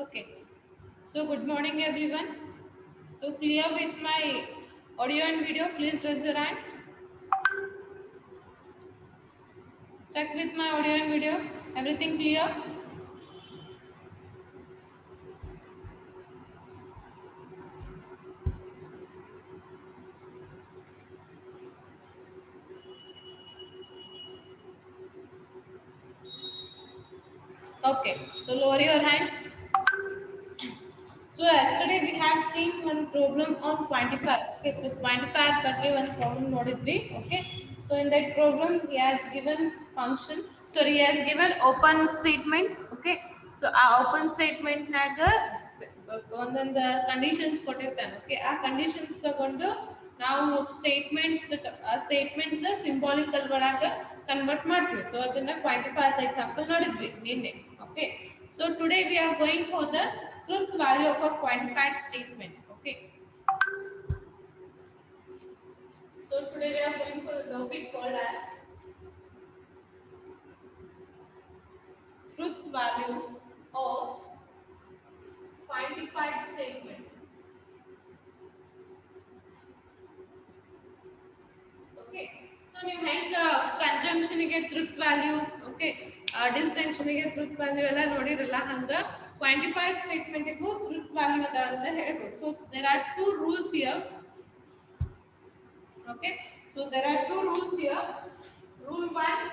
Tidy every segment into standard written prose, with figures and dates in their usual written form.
Okay. So good morning everyone. So clear with my audio and video. Please raise your hands. Check with my audio and video. Everything clear? Okay. So lower your hands. So yesterday we have seen one problem on quantifier. Okay. So quantifier ಬಗ್ಗೆ one problem ನೋಡಿದ್ವಿ. Okay. So in that problem he has given function. So he has given open statement. Okay. So ಆ open statement ನಾಗ ಒಂದೊಂದು conditions ಕೊಟ್ಟಿರ್ತಾನೆ. Okay. ಆ conditions ತಗೊಂಡು ನಾವು statements ಸಿಂಬಾಲಿಕಲ್ ಒಳಗ ಕನ್ವರ್ಟ್ ಮಾಡ್ತೀವಿ. ಸೊ ಅದನ್ನ ಕ್ವಾಂಟಿಫೈರ್ ಎಕ್ಸಾಂಪಲ್ ನೋಡಿದ್ವಿ ನಿನ್ನೆ. Okay. So today we are going for the truth value of a quantified statement. Okay. So today we are going for the topic called as truth value of quantified statement. Okay. So ನೀವು ಹೆಂಗ conjunction ಗೆ truth value, okay, distension ಗೆ truth value ಎಲ್ಲ ನೋಡಿರಲ್ಲ, ಹಂಗ quantified statement ಗೂ truth value ಅದ ಅಂತ ಹೇಳ್ಬೋದು. So there are two rules here. Okay. So there are two rules here. Rule 1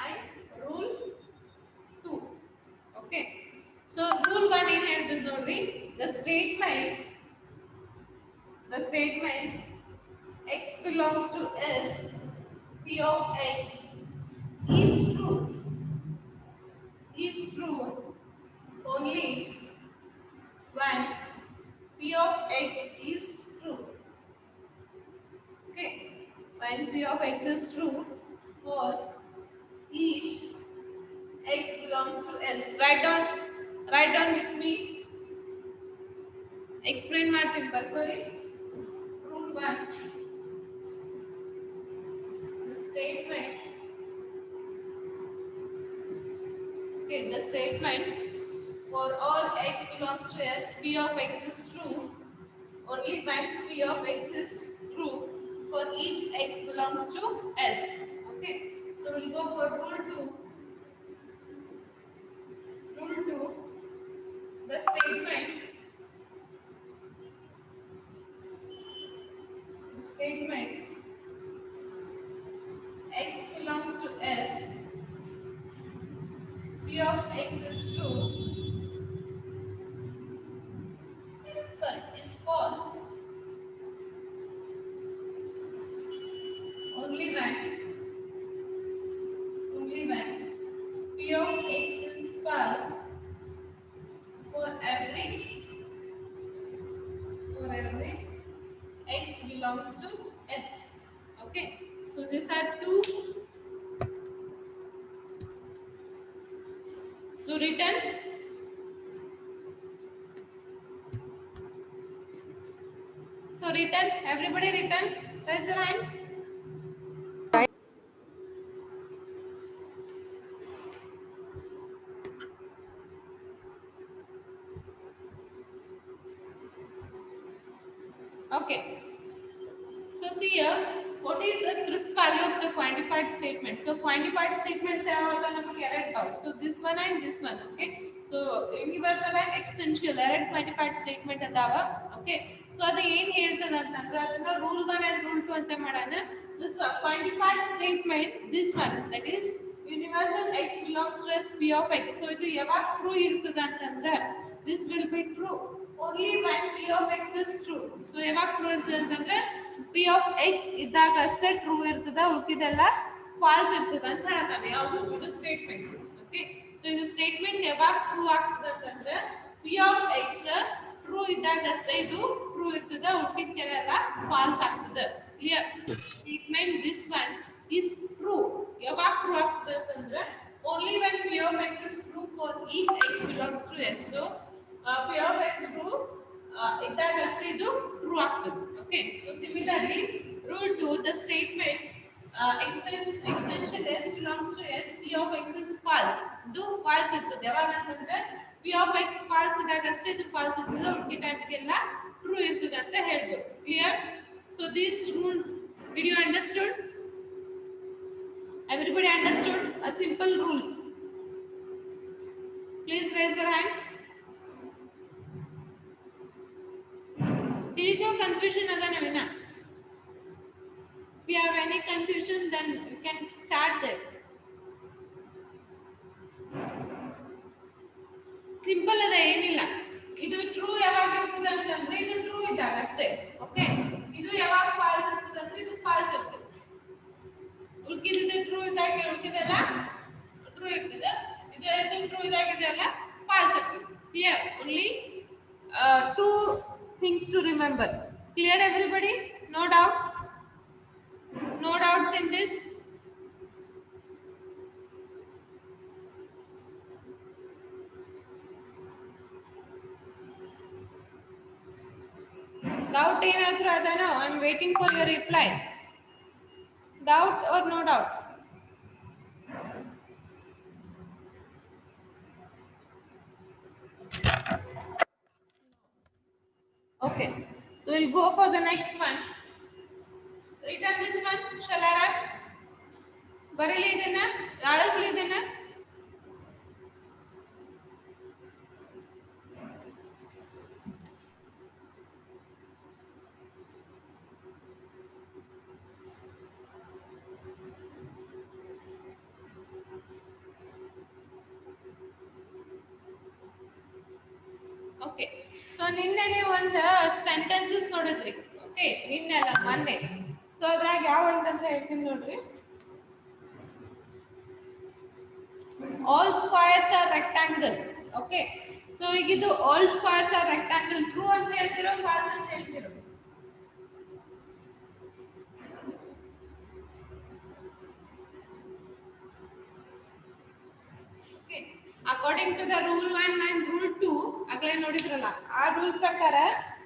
and rule 2. Okay. So rule 1 ಏನ್ ಹೇಳ್ತದೆ ನೋಡ್ರಿ, the statement x belongs to S, p of x is true only when p of x is true. Okay. When p of x is true for each x belongs to S. Write down with me. Explain ಮಾಡ್ತೀನಿ ಬರ್ಕೊಳ್ಳಿ. Rule 1. The statement. Okay, the statement for all x belongs to S, p of x is true only when p of x is true for each x belongs to S. Okay. So we'll go for rule 2. Rule 2. The statement x belongs to S, p of x is true, is false only when p of x is false for every x belongs to S. Okay. So these are two. So written. Everybody written. Raise your hands. Okay. So see here, what is the truth value of the quantified statement? So quantified statements are carried out. So this one and this one. Okay. So universal and extensional quantified statement adava. Okay. So ಅದು ಏನು ಹೇಳ್ತದೆ ಅಂತಂದ್ರೆ ಅದನ್ನ rule 1 and rule 2 ಅಂತ ಮಾಡೋಣ. This quantified statement, this one, that is universal x belongs to S, p of x. So ಇದು ಯಾವಾಗ true ಇರ್ತದೆ ಅಂತಂದ್ರೆ this will be true only when p of x is true. So ಯಾವಾಗ true ಇರ್ತದೆ ಅಂತಂದ್ರೆ p of x ಇದ್ದಾಗ ಅಷ್ಟೇ true ಇರ್ತದ, ಉಳಿದಿದ್ದೆಲ್ಲ ಫಾಲ್ಸ್ ಇರ್ತದ ಅಂತ ಹೇಳ್ತಾನೆ. ಯಾವುದು ಇದು ಸ್ಟೇಟ್ಮೆಂಟ್. ಓಕೆ. ಸೊ ಇದು ಸ್ಟೇಟ್ಮೆಂಟ್ ಯಾವಾಗ ಟ್ರೂ ಆಗ್ತದೆ ಅಂತಂದ್ರೆ p of x ಟ್ರೂ ಇದ್ದಾಗ ಅಷ್ಟೇ ಇದು ಟ್ರೂ ಇರ್ತದ, ಉಳಿದಿದ್ದೆಲ್ಲ ಫಾಲ್ಸ್ ಆಗ್ತದೆ. Clear? Statement this one is true. ಯಾವಾಗ ಟ್ರೂ ಆಗ್ತದೆ ಅಂತಂದ್ರೆ only when p of x is true for each x belongs to S. So p of x true ಇದ್ದಾಗ ಅಷ್ಟೇ ಇದು ಟ್ರೂ ಆಗ್ತದೆ. Okay. So similarly, rule 2, the statement extension s belongs to s, p of x is false. ಇದು false ಇರ್ತದೆ. ಯಾವಾಗ ಅಂತಂದ್ರೆ p of x false ಇದ್ದಾಗ ಅಷ್ಟೇ ಇದು false ಇರ್ತದೆ. ಉಳಿದ ಟೈಮ್ಗೆಲ್ಲ true ಇರ್ತದೆ ಅಂತ ಹೇಳ್ಬೋದು. Clear? So this rule, did you understood? Everybody understood? A simple rule. Please raise your hands. There is no confusion other Navina. If you have any confusion, then you can chat there. Simple ada ಏನಿಲ್ಲ. ಇದು true ಯಾವಾಗ ಇರ್ತದೆ ಅಂತಂದ್ರೆ ಇದು true ಇದ್ದಾಗ ಅಷ್ಟೇ. Okay, ಇದು ಯಾವಾಗ ಫಾಲ್ಸ್ ಇರ್ತದೆ ಅಂದ್ರೆ ಇದು ಫಾಲ್ಸ್ ಇರ್ತದೆ. ಉಳ್ಕಿದ್ದು ಟ್ರೂ ಇದ್ದಾಗ ಉಳ್ಕಿದೆಲ್ಲ ಟ್ರೂ ಇರ್ತದೆ. ಇದು ಟ್ರೂ ಇದ್ದಾಗ ಇದೆಲ್ಲ ಫಾಲ್ಸ್ ಇರ್ತದೆ. Here only two things to remember. Clear everybody? No doubts? No doubts in this? Doubt ಏನಾದರೂ ಅದನೋ? I am waiting for your reply. Doubt or no doubt? Okay, so we'll go for the next one. Return this one, Shalara. ಬರಲಿ ಇದನ್ನ, ಆಳಿಸ್ಲಿ ಇದನ್ನ. Okay, so ನಿನ್ನೆ ನೀವು ಒಂದು sentences ನೋಡಿದ್ರಿ. Okay, ನಿನ್ನೆ ಅಲ್ಲ ಮೊನ್ನೆ. ಸೊ ಅದ್ರಾಗ ಯಾವ ಅಂತಂದ್ರೆ ಹೇಳ್ತೀನಿ ನೋಡ್ರಿ. All squares are rectangle. Okay, so ಈಗಿದು all squares are rectangle true ಅಂತ ಹೇಳ್ತಿರೋ false ಅಂತ ಹೇಳ್ತಿರೋ? Okay, according to the rule 1 and rule 2 ಆಗಲೇ ನೋಡಿದ್ರಲ್ಲ, ಆ ರೂಲ್ ಪ್ರಕಾರ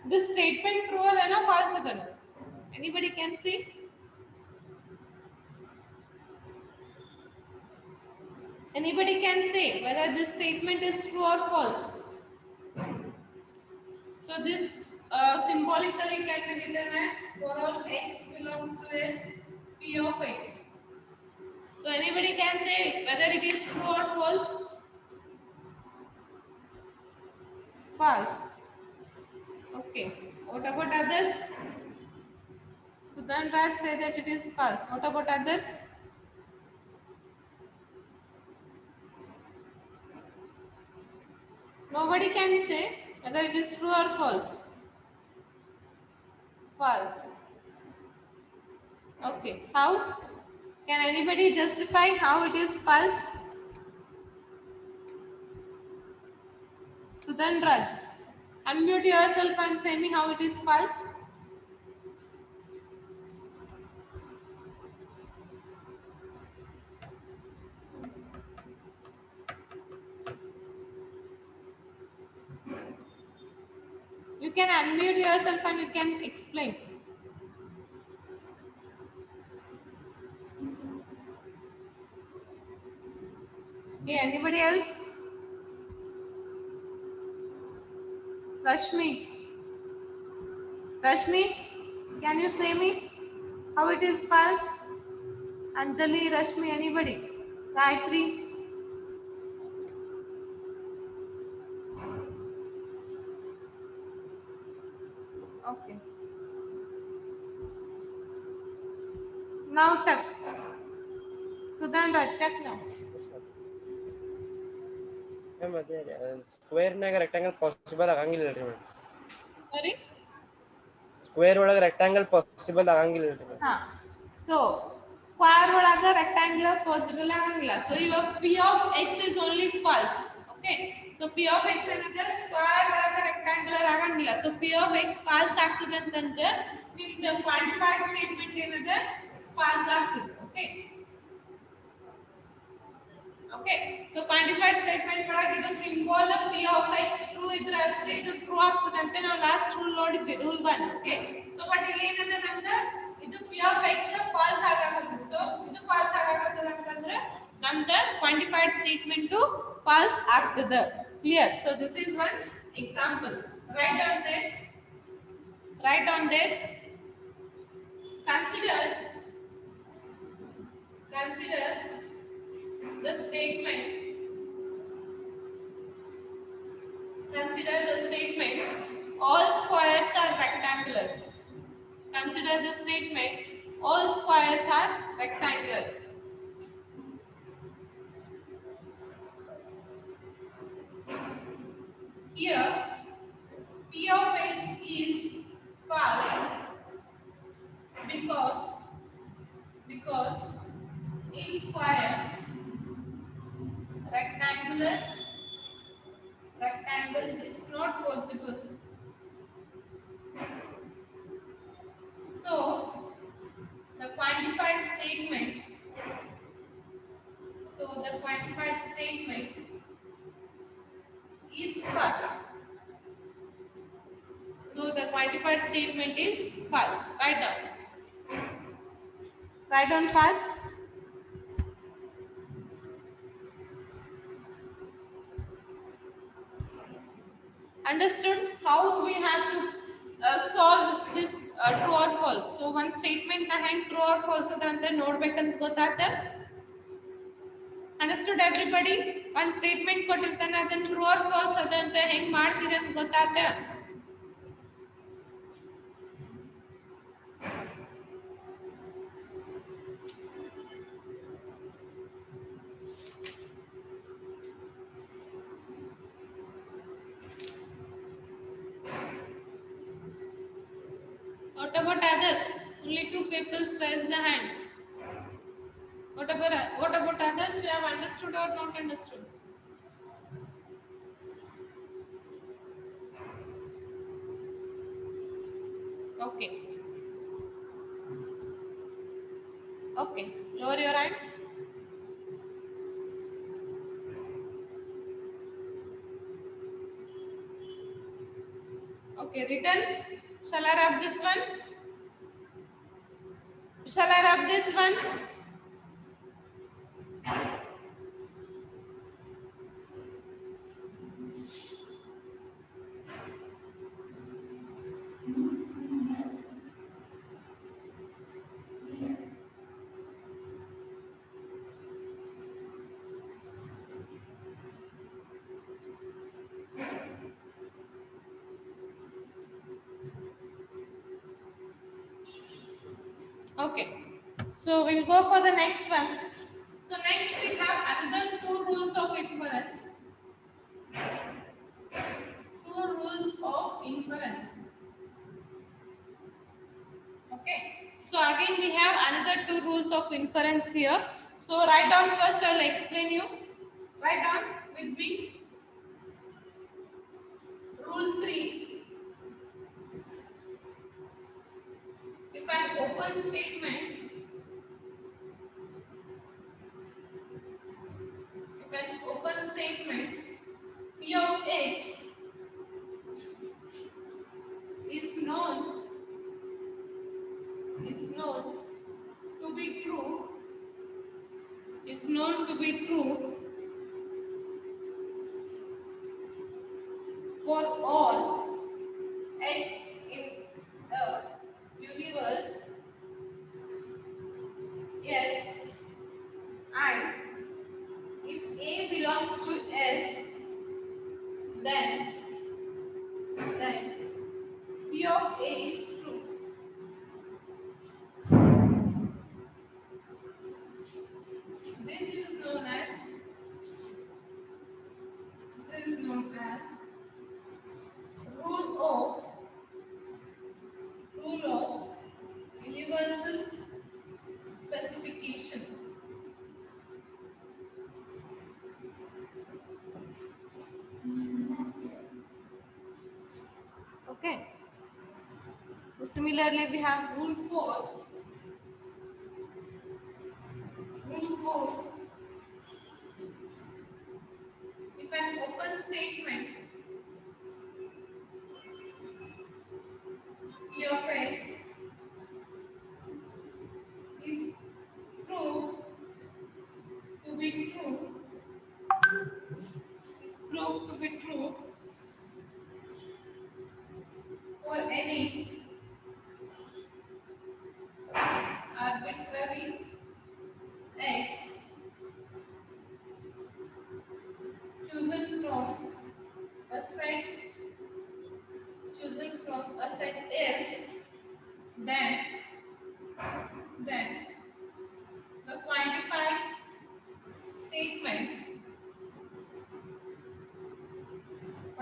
ಇದು ಸ್ಟೇಟ್ಮೆಂಟ್ ಟ್ರೂ ಅದನೋ false ಅದನೋ? Anybody can see? Anybody can say whether this statement is true or false. So this symbolically can be written as for all x belongs to s, p of x. So anybody can say whether it is true or false? False. Okay, what about others? Sudhan Raj say that it is false. What about others? Nobody can say whether it is true or false. False. Okay, how? Can anybody justify how it is false? Sudhan Raj, unmute yourself and say me how it is false. You can unmute yourself and you can explain. Okay, anybody else? Rashmi, can you say me how it is false? Anjali, Rashmi, anybody? Gayatri? Okay. Now check. Sudhan, check now. Square ನಾಗ rectangle possible ಆಗಂಗಿಲ್ಲ ರೀ madam. Sorry? Square ಒಳಗೆ rectangle possible ಆಗಂಗಿಲ್ಲ ರೀ madam. ಹಾ, so square ಒಳಗೆ rectangular possible ಆಗಂಗಿಲ್ಲ. So your p of x is only false. Okay, so p of x ಏನಂದ್ರೆ ಸ್ಕ್ವೇರ್ ಒಳಗೆ ರೆಕ್ಟಾಂಗ್ಯುಲರ್ ಆಗಂಗಿಲ್ಲ. So p of x false ಆಗ್ತದೆ ಅಂತಂದ್ರೆ ನಿಮ್ದು ಕ್ವಾಂಟಿಫೈಡ್ ಸ್ಟೇಟ್ಮೆಂಟ್ ಏನದ false ಆಗ್ತದೆ. Okay, okay, so quantified statement ಒಳಗೆ ಇದು symbol p of x true ಇದ್ರೆ ಅಷ್ಟೇ ಇದು ಟ್ರೂ ಆಗ್ತದೆ ಅಂತ ನಾವು ಲಾಸ್ಟ್ ರೂಲ್ ನೋಡಿದ್ವಿ, ರೂಲ್ 1. ಓಕೆ, ಸೊ ಬಟ್ ಇಲ್ಲಿ ಏನಂದ್ರೆ ನಮ್ಗೆ ಇದು p of x false ಆಗಾಕತ್ತದ. ಸೊ ಇದು false ಆಗಾಕತ್ತದ ಅಂತಂದ್ರೆ ನಮ್ದು quantified statement false ಆಗ್ತದ. Clear? So this is one example. Write down there. Write down there. Consider the statement. Consider the statement. All squares are rectangular. Consider the statement. All squares are rectangular. Here, p of x is false because in square rectangle is not possible. So the quantified statement is false. So the quantified statement is false. Write down. Write down fast. Understood how we have to solve this true or false. So one statement na hang true or false ada anta nodbekant gottaata. Understood everybody? One statement kotirtane adan true or false ada anta heng ಮಾಡ್ತೀರಾ ಅಂತ ಗೊತ್ತಾata. What about others? Only 2 people raise the hands. What about others? You have understood or not understood? Okay. Okay. Lower your hands. Okay. Written. Shall I rub this one? Shall I rub this one? Okay. So we'll go for the next one. So next we have another 2 rules of inference. 2 rules of inference. Okay. So again we have another 2 rules of inference here. So write down first. I'll explain you. Write down with me. Rule 3. If an open statement p of x is known to be true for all x in the universe, yes, and if A belongs to S, then P of A is true. This is known as rule of universal specification. Okay. So similarly, we have rule 4. If an open statement P of x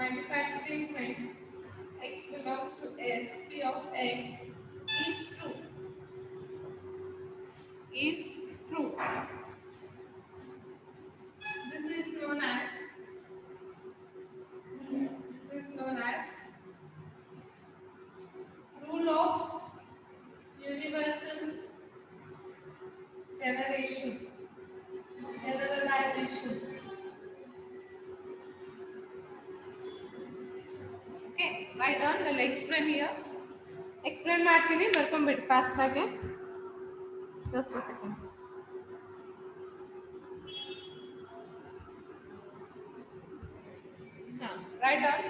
quantified statement x belongs to S, P of x is true. Is true. This is known as rule of universal generalization. Okay, write down. We'll explain here. Explain ಮಾಡ್ತೀನಿ ಬರ್ಕೊಂಡ್ಬಿಟ್ಟು fast ಆಗಿ. Just a second. Write down.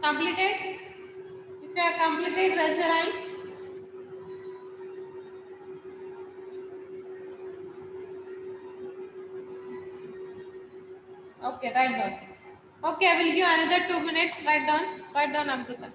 Completed? If you are completed, raise your hands. Okay, write down. Okay, I will give another 2 minutes. Write down. Write down, Amrita.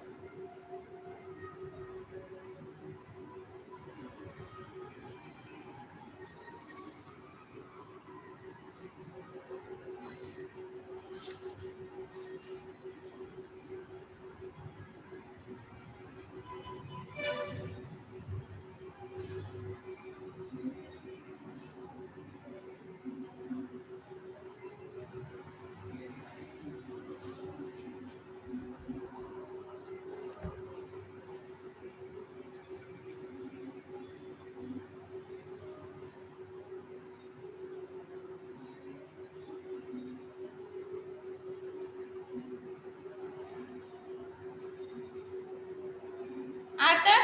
Arthur,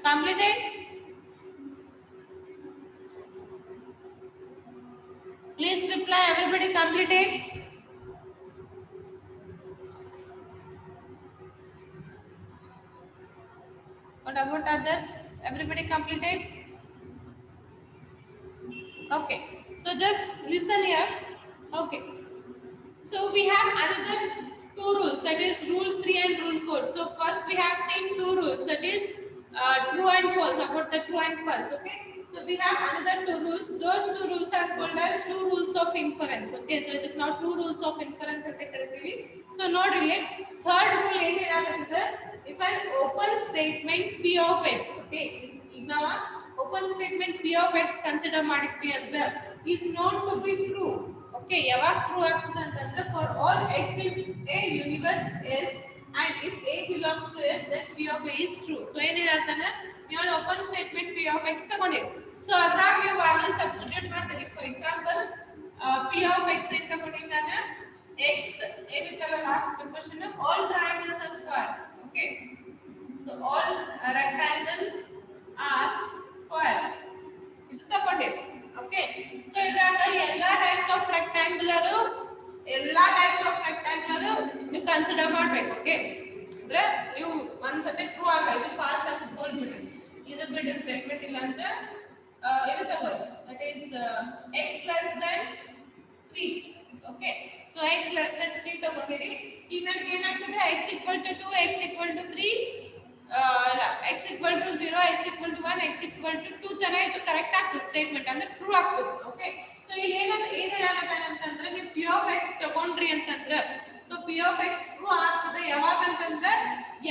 completed? Please reply. Everybody completed? What about others? Everybody completed? Okay. So just listen here. Okay. So we have another 2 rules, that is rule 3 and rule 4. So first we have seen 2 rules, that is true and false, about the true and false. Okay. So we have another 2 rules. Those 2 rules are called as 2 rules of inference. Okay. So it is now 2 rules of inference at the So no relate. Third rule is if an open statement P of x. Okay. Now open statement P of x consider ಮಾಡಿದ್ವಿ ಅಂದ್ರೆ is known to be true. Okay, ಯಾವಾಗ true ಆಗ್ತದೆ ಅಂತಂದ್ರೆ for all x in a universe S, and if A belongs to S, then P of A is true. So ಏನು ಹೇಳ್ತಾನೆ, ನೀವು open statement P of x ತಗೊಂಡಿರಿ. So ಅದ್ರಾಗ ನೀವು value substitute ಮಾಡ್ತೀರಿ. For example P of x ಅಂತ ತಗೊಂಡಿನಿ ನಾನು, x ಏನಿತ್ತಲ್ಲ last question, all triangles are square. Okay, so all rectangle are square. ಇದು ತಗೊಂಡಿರಿ. Okay, so ಇದ್ರಾಗ ಎಲ್ಲಾ ಟೈಪ್ಸ್ ಆಫ್ ರೆಕ್ಟಾಂಗ್ಯುಲರ್ ನೀವು ಕನ್ಸಿಡರ್ ಮಾಡ್ಬೇಕು. ಓಕೆ, ಅಂದ್ರೆ ನೀವು ಒಂದ್ಸತಿ ಟ್ರೂ ಆಗ ಇದು ಫಾಲ್ಸ್ ಅಂತ ತಗೊಳ್ಬಿಡ್ರಿ. ಇದು ಬಿಟ್ಟು ಸ್ಟೇಟ್ಮೆಂಟ್ ಇಲ್ಲ ಅಂದ್ರೆ ಇದು ತಗೊಳ್ಳಿ, that is x less than 3. Okay, so x less than 3 ತಗೊಂಡಿರಿ. ಈಗ ನನಗೆ ಏನಾಗ್ತದೆ, x equal to 2, x equal to 3, x equal to 0, x equal to 1, x equal to 2 ತರ ಇದು ಕರೆಕ್ಟ್ ಆಗ್ತದೆ ಸ್ಟೇಟ್ಮೆಂಟ್, ಅಂದ್ರೆ ಟ್ರೂ ಆಗ್ತದೆ. ಓಕೆ, ಸೊ ಇಲ್ಲಿ ಏನ್ ಹೇಳಾಕತ್ತಾನ ಅಂತಂದ್ರೆ ನೀವು p of x ತಗೊಂಡ್ರಿ ಅಂತಂದ್ರೆ, so p of x true ಆಗ್ತದೆ ಯಾವಾಗ ಅಂತಂದ್ರೆ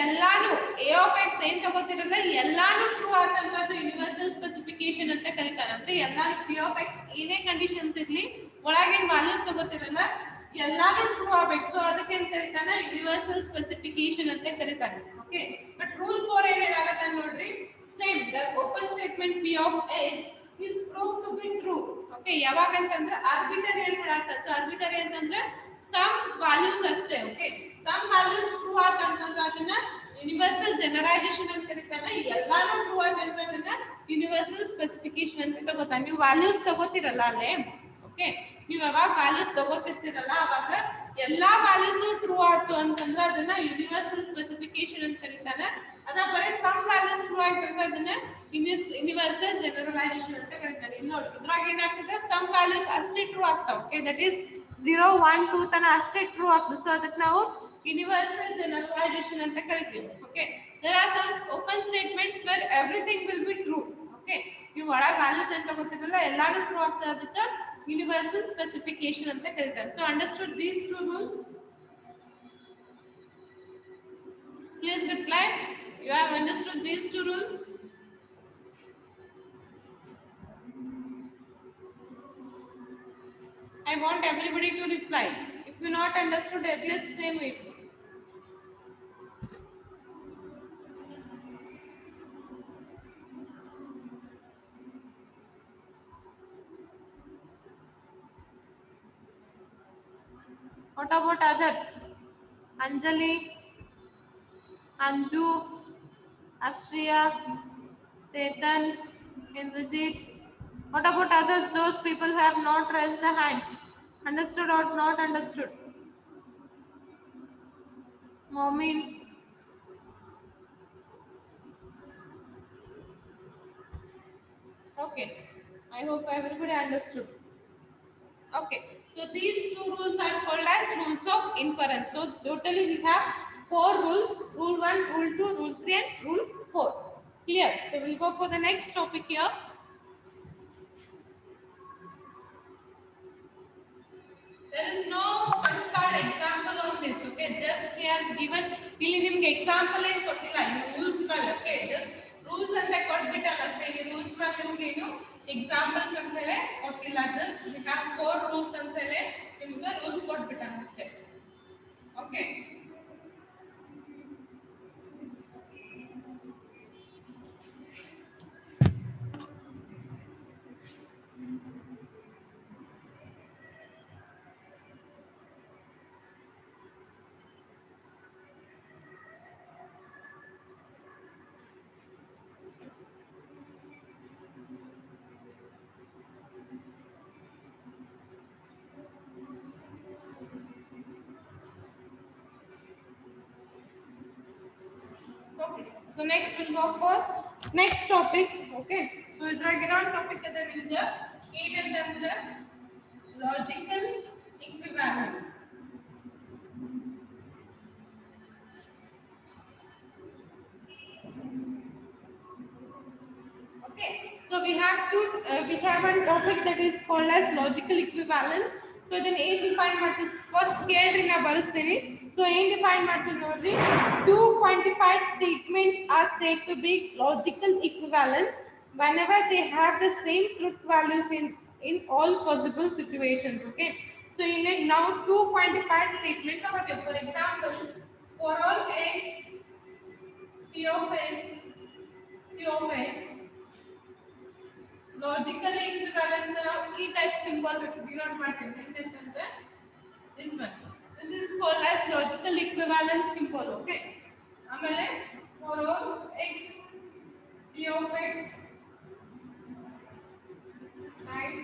ಎಲ್ಲಾನು a of x ಏನ್ ತಗೋತಿರಲ್ಲ ಎಲ್ಲಾನು ಟ್ರೂ ಆತಂದ್ರೆ ಅದು ಯೂನಿವರ್ಸಲ್ ಸ್ಪೆಸಿಫಿಕೇಶನ್ ಅಂತ ಕರೀತಾರೆ. ಅಂದ್ರೆ ಎಲ್ಲಾನು p of x ಏನೇ ಕಂಡೀಷನ್ಸ್ ಇರ್ಲಿ ಒಳಗಿನ ವ್ಯಾಲ್ಯೂಸ್ ತಗೋತಿರಲ್ಲ ಎಲ್ಲಾನು ಟ್ರೂ ಆಗ್ಬೇಕು. ಸೊ ಅದಕ್ಕೆ ಏನ್ ಕರೀತಾನೆ, ಯೂನಿವರ್ಸಲ್ ಸ್ಪೆಸಿಫಿಕೇಶನ್ ಅಂತ ಕರೀತಾರೆ. ಓಕೆ, ಬಟ್ ರೂಲ್ 4 ಏನ್ ಹೇಳಾಕತ್ತ ನೋಡ್ರಿ, same the open statement p of x is proved to be true. Okay, ಯಾವಾಗ ಅಂತಂದ್ರೆ ಆರ್ಬಿಟರಿ ಅಂತ ಹೇಳಾಕತ್ತ. ಸೊ ಆರ್ಬಿಟರಿ ಅಂತಂದ್ರೆ ಸಮ್ ವ್ಯಾಲ್ಯೂಸ್ ಅಷ್ಟೇ. ಓಕೆ, ಸಮ್ ವ್ಯಾಲ್ಯೂಸ್ ಟ್ರೂ ಆಗಂತಂದ್ರೆ ಅದನ್ನ ಯೂನಿವರ್ಸಲ್ ಜನರಲೈಸೇಷನ್ ಅಂತ ಕರೀತಾರೆ. ಎಲ್ಲಾನು ಟ್ರೂ ಆಗಂದ್ರೆ ಅದನ್ನ ಯೂನಿವರ್ಸಲ್ ಸ್ಪೆಸಿಫಿಕೇಶನ್ ಅಂತ ತಗೋತಾರೆ. ನೀವು ವ್ಯಾಲ್ಯೂಸ್ ತಗೋತಿರಲ್ಲ ಅಲ್ಲೇ. ಓಕೆ, ನೀವು ಯಾವಾಗ ವ್ಯಾಲ್ಯೂಸ್ ತಗೋತಿರ್ತೀರಲ್ಲ ಅವಾಗ ಎಲ್ಲಾ ವ್ಯಾಲ್ಯೂಸ್ ಟ್ರೂ ಆಯ್ತು ಅಂತಂದ್ರೆ ಅದನ್ನ ಯೂನಿವರ್ಸಲ್ ಸ್ಪೆಸಿಫಿಕೇಶನ್ ಅಂತ ಕರೀತಾರೆ. ಅದ ಬರೀ ಸಮ್ ವ್ಯಾಲ್ಯೂಸ್ ಟ್ರೂ ಆಯ್ತು ಅಂದ್ರೆ ಅದನ್ನ ಯೂನಿವರ್ಸಲ್ ಜನರಲೈಸೇಷನ್ ಅಂತ ಕರೀತಾರೆ. ಇಲ್ಲಿ ನೋಡಿ ಇದ್ರಾಗ ಏನಾಗ್ತದೆ ಸಮ್ ವ್ಯಾಲ್ಯೂಸ್ ಅಷ್ಟೇ ಟ್ರೂ ಆಗ್ತಾವ. ಓಕೆ ದಟ್ ಈಸ್ 0 1 2 ತನ ಅಷ್ಟೇ ಟ್ರೂ ಆಗ್ತದೆ. ಸೊ ಅದಕ್ಕೆ ನಾವು ಯೂನಿವರ್ಸಲ್ ಜನರಲೈಸೇಷನ್ ಅಂತ ಕರಿತೀವಿ. Okay there are some open statements where everything will be true. Okay ನೀವು ಒಳಗೆ ವ್ಯಾಲ್ಯೂಸ್ ಅಂತ ಗೊತ್ತಿರಲ್ಲ ಎಲ್ಲಾನು ಟ್ರೂ ಆಗ್ತದೆ. ಅದಕ್ಕೆ ಯೂನಿವರ್ಸಲ್ ಸ್ಪೆಸಿಫಿಕೇಶನ್ ಅಂತ ಕರೀತಾರೆ. So understood these two rules? Please reply. You have understood these two rules? I want everybody to reply. If you not understood, at least say it. What about others? Anjali, Anju, Ashriya, Chetan, Indrajit. What about others? Those people who have not raised their hands. Understood or not understood? Momin. Okay. I hope everybody understood. Okay. So these two rules are called as rules of inference. So totally we have 4 rules. Rule 1, Rule 2, Rule 3 and Rule 4. Clear? So we'll go for the next topic here. There is no specified example on this. Okay, just he has given him example in kottilla rules well. Okay, just rules and kottbittalla stay rules well nimge inu examples antele kottilla. Just we have 4 rules antele nimge rules kottbittalla stay. Okay. Okay. So next we'll go for next topic. Okay. So idragiran topic ada ninja ಏನಂತಂದ್ರೆ logical equivalence. Okay. So we have one topic that is called as logical equivalence. So ಇದನ್ನ ಏನು define ಮಾಡ್ತೀವಿ first ಕೇಳ್ರಿ ನಾ ಬರೆಸ್ತೀನಿ. So ಏನು define ಮಾಡ್ತೀವಿ ನೋಡ್ರಿ, two quantified statements are said to be logical equivalence whenever they have the same truth values in all possible situations. Okay, so you need now two quantified statements. Okay, for example, for all x p of x logically equivalence key type symbol denote ಮಾಡ್ತೀನಿ ಅಂತಂದ್ರೆ this one. This is called as logical equivalence symbol. Okay, ಆಮೇಲೆ for all x p of x and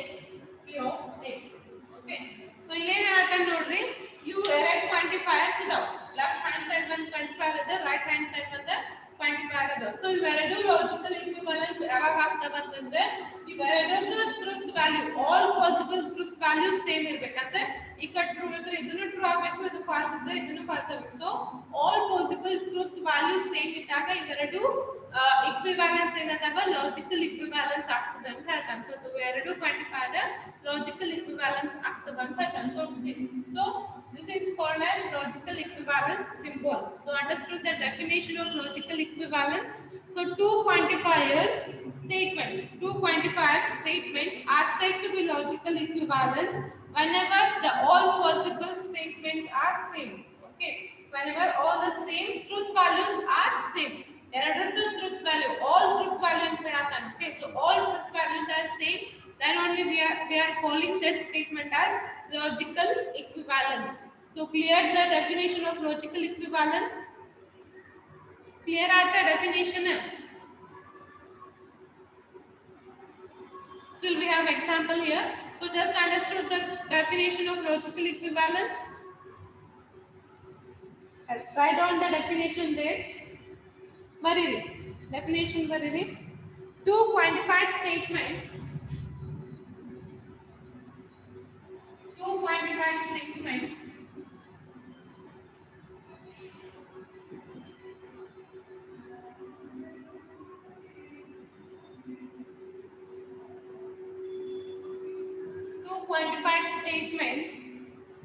x p of x. Okay, so ಇಲ್ಲಿ ಏನು ಹೇಳ್ತಾನೆ ನೋಡ್ರಿ, ಇವು ಎರಡು ಕ್ವಾಂಟಿಫೈಯರ್ಸ್ ಇದಾವ. ಲೆಫ್ಟ್ ಹ್ಯಾಂಡ್ ಸೈಡ್ ಒಂದು ಕ್ವಾಂಟಿಫೈಯರ್ ಇದೆ, ರೈಟ್ ಹ್ಯಾಂಡ್ ಸೈಡ್ ಒಂದು ಕ್ವಾಂಟಿಫೈಯರ್ ಇದೆ. ಸೊ ಇವೆರಡು ಲಾಜಿಕಲ್ ಇಕ್ವಿವಾಲೆನ್ಸ್ ಯಾವಾಗ ಆಗ್ತವೆ ಅಂತಂದ್ರೆ ಇವೆರಡರ truth value all possible truth value same ಇರಬೇಕಂದ್ರೆ ಈ ಕಡೆ ಟ್ರೂ ಇದ್ರೆ ಇದನ್ನು ಟ್ರೂ ಆಗಬೇಕು, ಇದು ಫಾಲ್ಸ್ ಇದ್ರೆ ಇದನ್ನು ಫಾಲ್ಸ್ ಆಗಬೇಕು. So all possible truth value same ಇದ್ದಾಗ ಇವೆರಡು ಇಕ್ವಿವಾಲೆನ್ಸ್ ಏನದಾವ ಲಾಜಿಕಲ್ ಇಕ್ವಿವಾಲೆನ್ಸ್ ಆಗ್ತದೆ ಅಂತ ಹೇಳ್ತಾನೆ. ಸೊ ಇವೆರಡು ಕ್ವಾಂಟಿಫೈಯರ್ ಲಾಜಿಕಲ್ ಇಕ್ವಿವಾಲೆನ್ಸ್ ಆಗ್ತದೆ ಅಂತ ಹೇಳ್ತಾನೆ. So this is called as logical equivalence symbol. So understood the definition of logical equivalence. So two quantifier statements are said to be logical equivalence whenever the all possible statements are same. Okay, whenever all the same truth values are same. Eradu truth value, all truth value in Pranatan. Okay, so all truth values are same, then only we are calling that statement as logical equivalence. So clear the definition of logical equivalence? Clear aata definition hai? Still we have example here. So just understood the definition of logical equivalence? Yes, write down the definition there. Mariri. Definition Mariri. Two quantified statements. Two quantified statements. Two quantified statements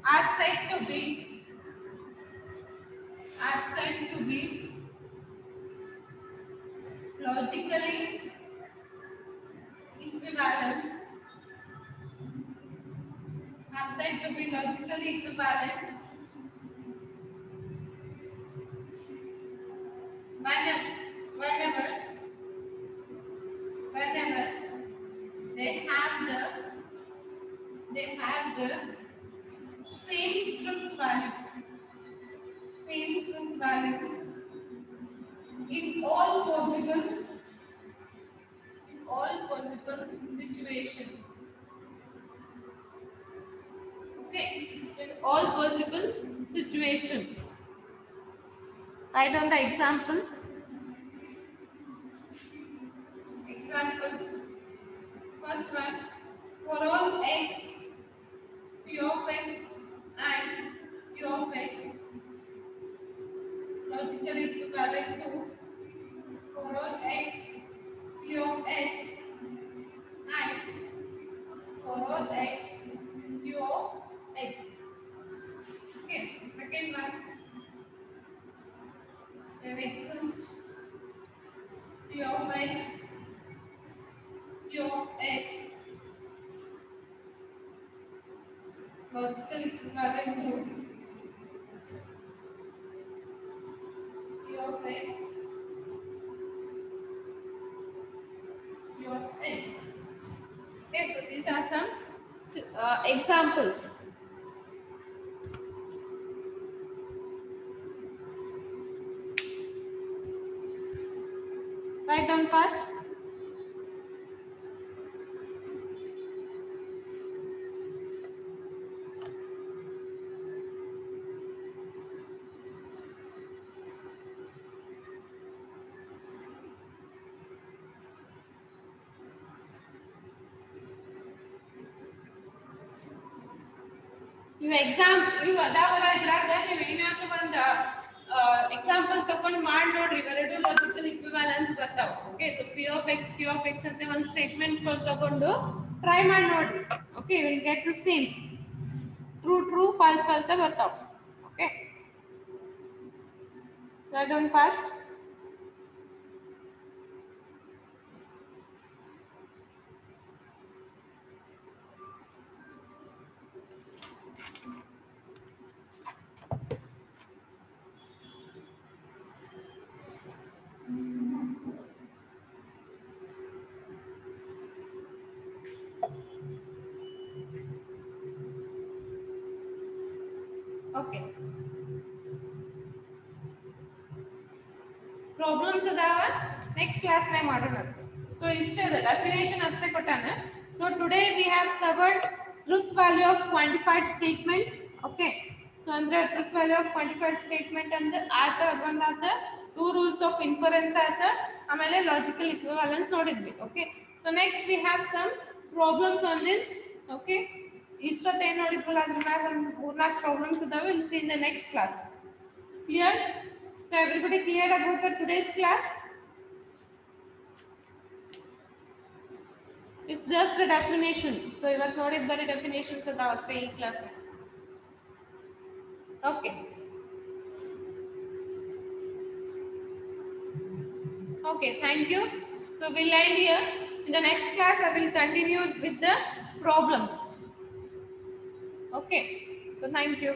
are said to be logically equivalent. Are said to be logically equivalent whenever they have the same truth values in all possible situations. Okay, in all possible situations. Write down the example. Example. First one. For all x, p of x and q of x logically equivalent to for all x, p of x and for all x, q of x. Okay, second one. There exists p of x, q of x logically equivalent to p of x, q of x. Okay, so these are some examples. Write down first. ನೀವು ಅದಾವರ ಇದ್ರಾಗ ನೀವು ಏನಾದ್ರು ಒಂದು example ತಗೊಂಡು ಮಾಡಿ ನೋಡ್ರಿ ಇವೆರಡು logical ಇಕ್ವಿವಾಲೆನ್ಸ್ ಬರ್ತಾವ. Okay, so p of x q of x ಅಂತ ಒಂದು ಸ್ಟೇಟ್ಮೆಂಟ್ಸ್ ತಗೊಂಡು ಟ್ರೈ ಮಾಡಿ ನೋಡ್ರಿ. Okay, you will get the same true false ಬರ್ತಾವ. Okay, write down fast. Okay, problems ಅದಾವ, ನೆಕ್ಸ್ಟ್ ಕ್ಲಾಸ್ ನಾಗ ಮಾಡೋಣ. ಸೊ ಇಷ್ಟೇ ಅದ, ಡೆಫಿನೇಷನ್ ಅಷ್ಟೇ ಕೊಟ್ಟಾನ. So today we have covered truth value of quantified statement. Okay, so ಅಂದ್ರೆ truth value of quantified statement ಅಂದ್ರೆ ಆತ ಒಂದಾತ, ಟೂ ರೂಲ್ಸ್ ಆಫ್ ಇನ್ಫರೆನ್ಸ್ ಆತ, ಆಮೇಲೆ ಲಾಜಿಕಲ್ ಇಕ್ವಿವಾಲೆನ್ಸ್ ನೋಡಿದ್ವಿ. Okay, so next we have some problems on this. Okay, ಇಷ್ಟೊತ್ತು ಏನು ನೋಡಿದ್ವಲ್ಲ ಅದ್ರ ಮ್ಯಾಗ ಒಂದು 4-4 ಪ್ರಾಬ್ಲಮ್ಸ್ ಇದಾವೆ. Will see in the next class. Clear? So everybody clear about the today's class? It's just a definition. So ivat nodid bari definitions adava stay in class. Okay. Okay, thank you. So we'll end here. In the next class I will continue with the problems. Okay. So thank you.